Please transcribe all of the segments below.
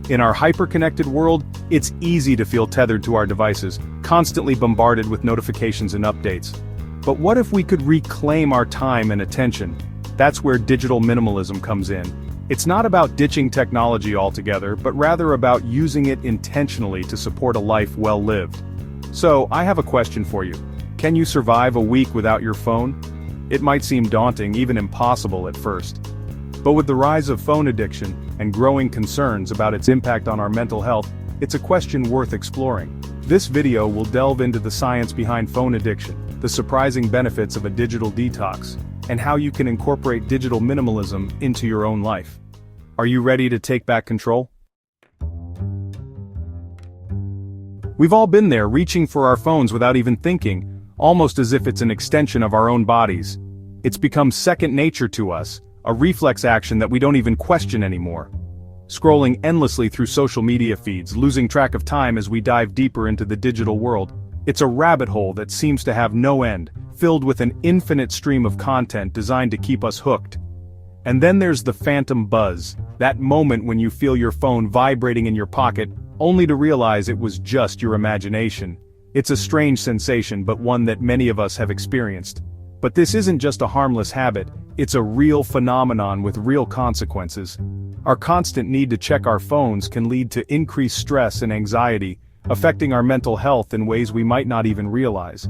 In our hyper-connected world, it's easy to feel tethered to our devices, constantly bombarded with notifications and updates. But what if we could reclaim our time and attention? That's where digital minimalism comes in. It's not about ditching technology altogether, but rather about using it intentionally to support a life well lived. So, I have a question for you. Can you survive a week without your phone? It might seem daunting, even impossible at first. But with the rise of phone addiction and growing concerns about its impact on our mental health, it's a question worth exploring. This video will delve into the science behind phone addiction, the surprising benefits of a digital detox, and how you can incorporate digital minimalism into your own life. Are you ready to take back control? We've all been there, reaching for our phones without even thinking, almost as if it's an extension of our own bodies. It's become second nature to us, a reflex action that we don't even question anymore. Scrolling endlessly through social media feeds, losing track of time as we dive deeper into the digital world. It's a rabbit hole that seems to have no end, filled with an infinite stream of content designed to keep us hooked. And then there's the phantom buzz, that moment when you feel your phone vibrating in your pocket, only to realize it was just your imagination. It's a strange sensation, but one that many of us have experienced. But this isn't just a harmless habit, it's a real phenomenon with real consequences. Our constant need to check our phones can lead to increased stress and anxiety, affecting our mental health in ways we might not even realize.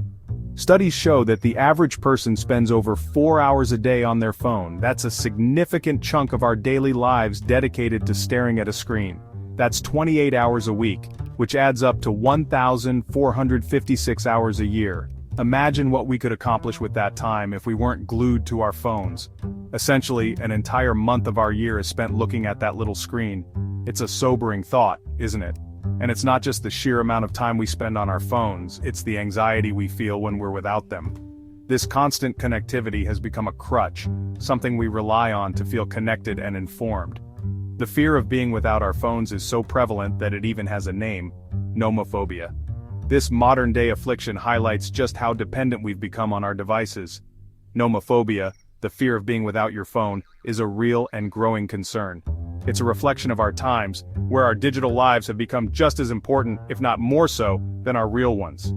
Studies show that the average person spends over 4 hours a day on their phone. That's a significant chunk of our daily lives dedicated to staring at a screen. That's 28 hours a week, which adds up to 1,456 hours a year. Imagine what we could accomplish with that time if we weren't glued to our phones. Essentially, an entire month of our year is spent looking at that little screen. It's a sobering thought, isn't it? And it's not just the sheer amount of time we spend on our phones, it's the anxiety we feel when we're without them. This constant connectivity has become a crutch, something we rely on to feel connected and informed. The fear of being without our phones is so prevalent that it even has a name: nomophobia. This modern-day affliction highlights just how dependent we've become on our devices. Nomophobia, the fear of being without your phone, is a real and growing concern. It's a reflection of our times, where our digital lives have become just as important, if not more so, than our real ones.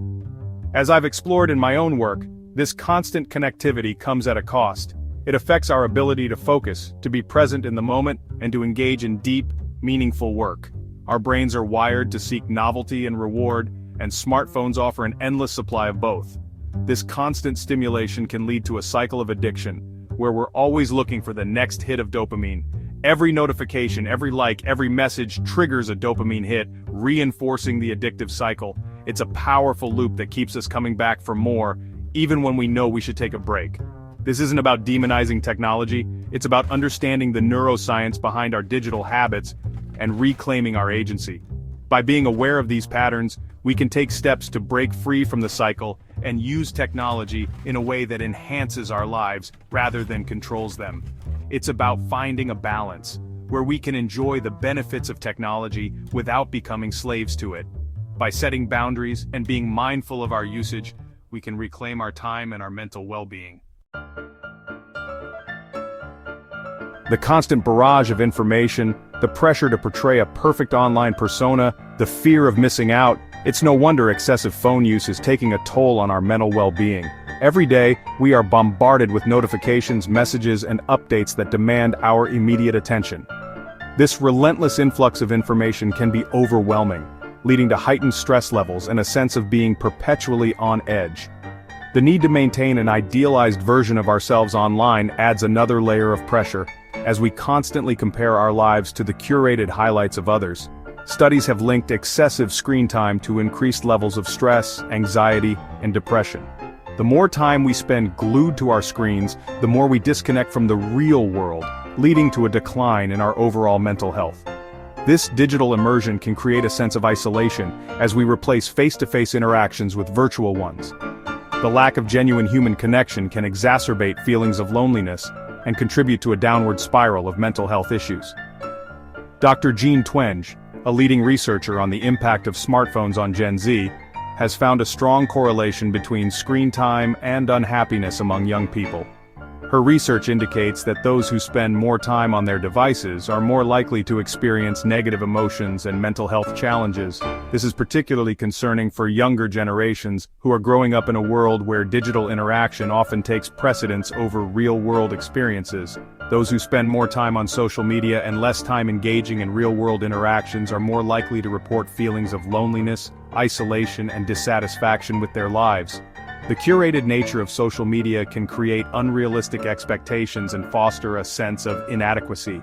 As I've explored in my own work, this constant connectivity comes at a cost. It affects our ability to focus, to be present in the moment, and to engage in deep, meaningful work. Our brains are wired to seek novelty and reward, and smartphones offer an endless supply of both. This constant stimulation can lead to a cycle of addiction, where we're always looking for the next hit of dopamine. Every notification, every like, every message triggers a dopamine hit, reinforcing the addictive cycle. It's a powerful loop that keeps us coming back for more, even when we know we should take a break. This isn't about demonizing technology, it's about understanding the neuroscience behind our digital habits and reclaiming our agency. By being aware of these patterns, we can take steps to break free from the cycle and use technology in a way that enhances our lives rather than controls them. It's about finding a balance, where we can enjoy the benefits of technology without becoming slaves to it. By setting boundaries and being mindful of our usage, we can reclaim our time and our mental well-being. The constant barrage of information, the pressure to portray a perfect online persona, the fear of missing out, it's no wonder excessive phone use is taking a toll on our mental well-being. Every day, we are bombarded with notifications, messages, and updates that demand our immediate attention. This relentless influx of information can be overwhelming, leading to heightened stress levels and a sense of being perpetually on edge. The need to maintain an idealized version of ourselves online adds another layer of pressure, as we constantly compare our lives to the curated highlights of others. Studies have linked excessive screen time to increased levels of stress, anxiety, and depression. The more time we spend glued to our screens, the more we disconnect from the real world, leading to a decline in our overall mental health. This digital immersion can create a sense of isolation as we replace face-to-face interactions with virtual ones. The lack of genuine human connection can exacerbate feelings of loneliness and contribute to a downward spiral of mental health issues. Dr. Twenge, a leading researcher on the impact of smartphones on Gen Z, has found a strong correlation between screen time and unhappiness among young people. Her research indicates that those who spend more time on their devices are more likely to experience negative emotions and mental health challenges. This is particularly concerning for younger generations who are growing up in a world where digital interaction often takes precedence over real-world experiences. Those who spend more time on social media and less time engaging in real-world interactions are more likely to report feelings of loneliness, isolation, and dissatisfaction with their lives. The curated nature of social media can create unrealistic expectations and foster a sense of inadequacy.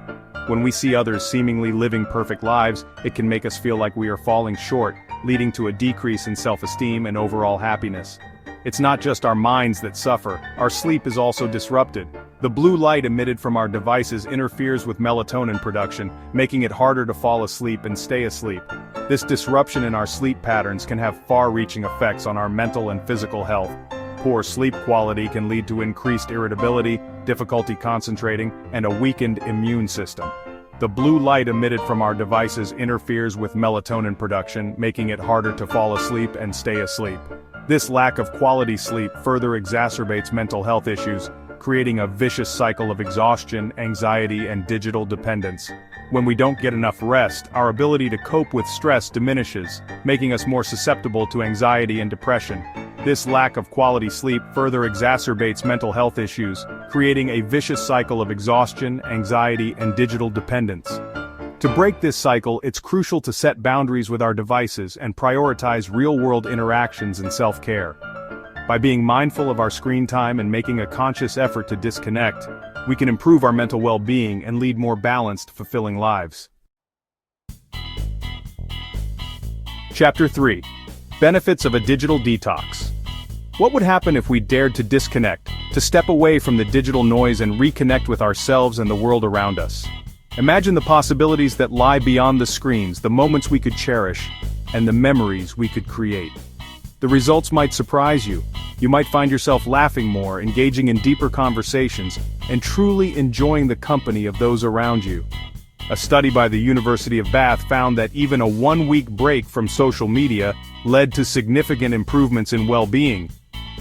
When we see others seemingly living perfect lives, it can make us feel like we are falling short, leading to a decrease in self-esteem and overall happiness. It's not just our minds that suffer, our sleep is also disrupted. The blue light emitted from our devices interferes with melatonin production, making it harder to fall asleep and stay asleep. This disruption in our sleep patterns can have far-reaching effects on our mental and physical health. Poor sleep quality can lead to increased irritability, difficulty concentrating, and a weakened immune system. The blue light emitted from our devices interferes with melatonin production, making it harder to fall asleep and stay asleep. This lack of quality sleep further exacerbates mental health issues, creating a vicious cycle of exhaustion, anxiety, and digital dependence. When we don't get enough rest, our ability to cope with stress diminishes, making us more susceptible to anxiety and depression. This lack of quality sleep further exacerbates mental health issues, creating a vicious cycle of exhaustion, anxiety, and digital dependence. To break this cycle, it's crucial to set boundaries with our devices and prioritize real-world interactions and self-care. By being mindful of our screen time and making a conscious effort to disconnect, we can improve our mental well-being and lead more balanced, fulfilling lives. Chapter 3. Benefits of a digital detox. What would happen if we dared to disconnect, to step away from the digital noise and reconnect with ourselves and the world around us? Imagine the possibilities that lie beyond the screens, the moments we could cherish, and the memories we could create. The results might surprise you. You might find yourself laughing more, engaging in deeper conversations, and truly enjoying the company of those around you. A study by the University of Bath found that even a one-week break from social media led to significant improvements in well-being.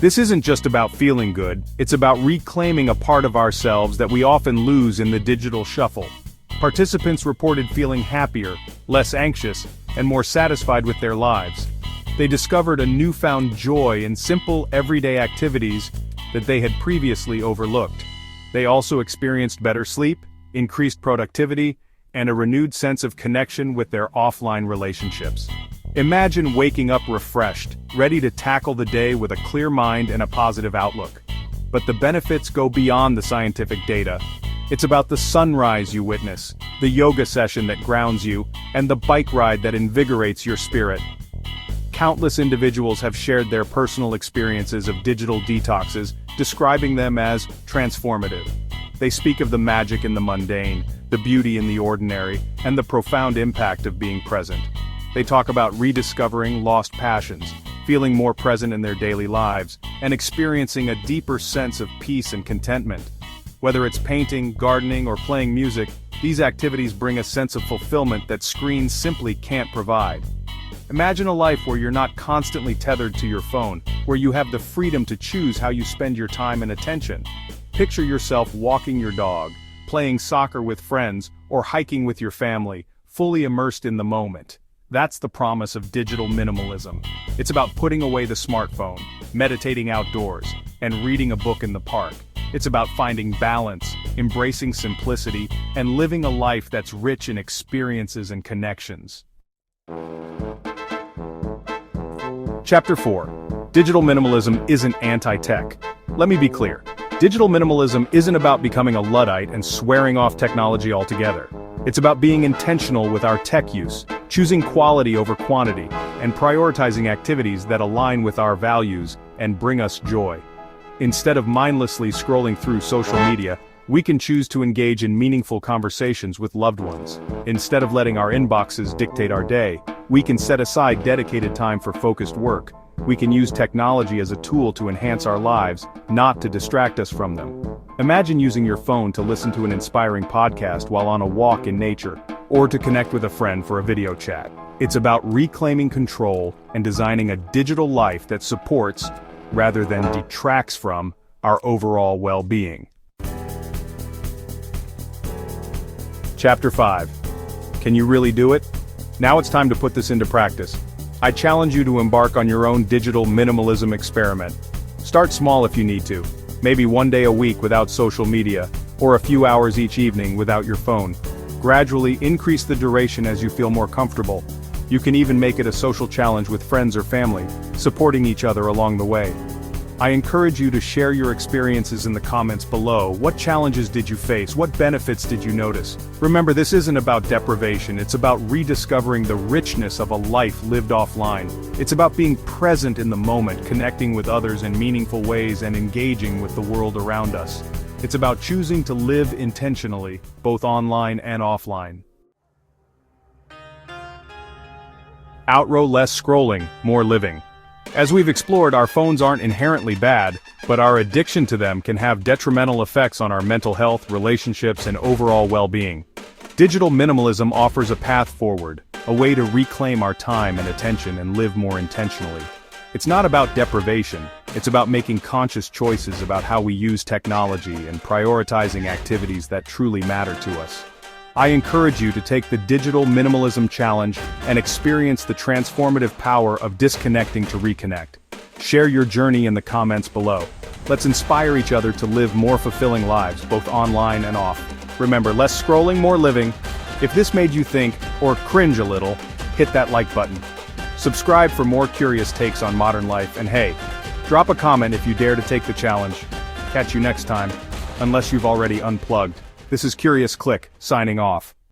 This isn't just about feeling good, it's about reclaiming a part of ourselves that we often lose in the digital shuffle. Participants reported feeling happier, less anxious, and more satisfied with their lives. They discovered a newfound joy in simple, everyday activities that they had previously overlooked. They also experienced better sleep, increased productivity, and a renewed sense of connection with their offline relationships. Imagine waking up refreshed, ready to tackle the day with a clear mind and a positive outlook. But the benefits go beyond the scientific data. It's about the sunrise you witness, the yoga session that grounds you, and the bike ride that invigorates your spirit. Countless individuals have shared their personal experiences of digital detoxes, describing them as transformative. They speak of the magic in the mundane, the beauty in the ordinary, and the profound impact of being present. They talk about rediscovering lost passions, feeling more present in their daily lives, and experiencing a deeper sense of peace and contentment. Whether it's painting, gardening, or playing music, these activities bring a sense of fulfillment that screens simply can't provide. Imagine a life where you're not constantly tethered to your phone, where you have the freedom to choose how you spend your time and attention. Picture yourself walking your dog, playing soccer with friends, or hiking with your family, fully immersed in the moment. That's the promise of digital minimalism. It's about putting away the smartphone, meditating outdoors, and reading a book in the park. It's about finding balance, embracing simplicity, and living a life that's rich in experiences and connections. Chapter 4. Digital minimalism isn't anti-tech. Let me be clear. Digital minimalism isn't about becoming a Luddite and swearing off technology altogether. It's about being intentional with our tech use, choosing quality over quantity, and prioritizing activities that align with our values and bring us joy. Instead of mindlessly scrolling through social media, we can choose to engage in meaningful conversations with loved ones. Instead of letting our inboxes dictate our day, we can set aside dedicated time for focused work. We can use technology as a tool to enhance our lives, not to distract us from them. Imagine using your phone to listen to an inspiring podcast while on a walk in nature, or to connect with a friend for a video chat. It's about reclaiming control and designing a digital life that supports, rather than detracts from, our overall well-being. Chapter 5. Can you really do it? Now it's time to put this into practice. I challenge you to embark on your own digital minimalism experiment. Start small if you need to. Maybe one day a week without social media, or a few hours each evening without your phone. Gradually increase the duration as you feel more comfortable. You can even make it a social challenge with friends or family, supporting each other along the way. I encourage you to share your experiences in the comments below. What challenges did you face? What benefits did you notice? Remember, this isn't about deprivation, it's about rediscovering the richness of a life lived offline. It's about being present in the moment, connecting with others in meaningful ways and engaging with the world around us. It's about choosing to live intentionally, both online and offline. Outrow less scrolling, more living. As we've explored, our phones aren't inherently bad, but our addiction to them can have detrimental effects on our mental health, relationships, and overall well-being. Digital minimalism offers a path forward, a way to reclaim our time and attention and live more intentionally. It's not about deprivation, it's about making conscious choices about how we use technology and prioritizing activities that truly matter to us. I encourage you to take the Digital Minimalism Challenge and experience the transformative power of disconnecting to reconnect. Share your journey in the comments below. Let's inspire each other to live more fulfilling lives, both online and off. Remember, less scrolling, more living. If this made you think, or cringe a little, hit that like button. Subscribe for more curious takes on modern life, and hey, drop a comment if you dare to take the challenge. Catch you next time, unless you've already unplugged. This is Curious Click, signing off.